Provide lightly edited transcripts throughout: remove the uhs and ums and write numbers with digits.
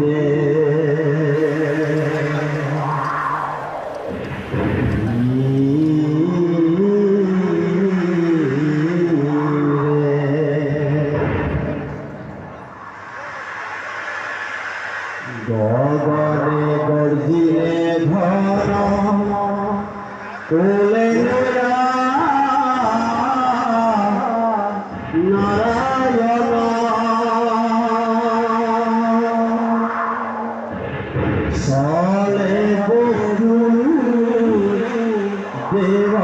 ভিড়ে গগনে গর্জিনে ধর কোলে নারায়ণ সলে বহু দেব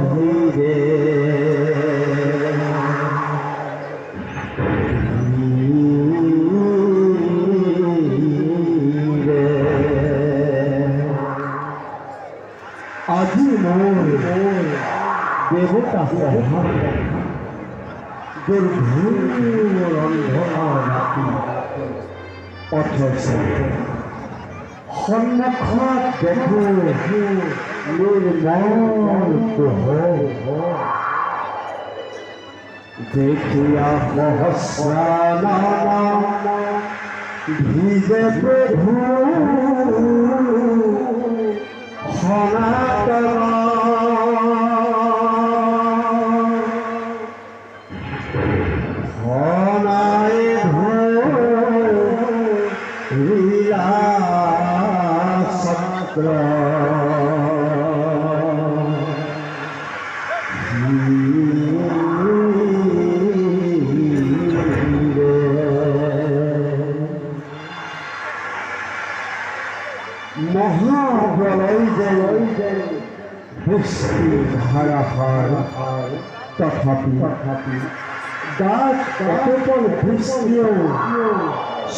ধীরে আজি মোর দেবতা দুর্ঘূর অন্ধকার রাতি অথচ সন্মুখত দেখো নির্মল পোহৰ দেখিয়া সহস্ৰানন ভিজে প্ৰভু সনাতন সনাই ধৰিলা চক্ৰ মহাবলয় বৃষ্টি ধারাহার তথাপি দাস কতপল বৃষ্টিও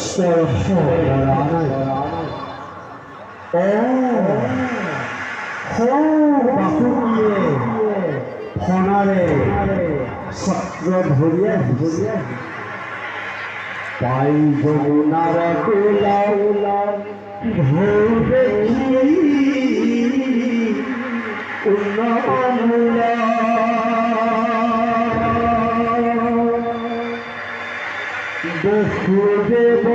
স্পর্শ বাহুকিয়ে ফনারে চক্র ধরিয়া পাই যমুনার কুলাও ভোর দেখি উন্নমূলা বহু দেব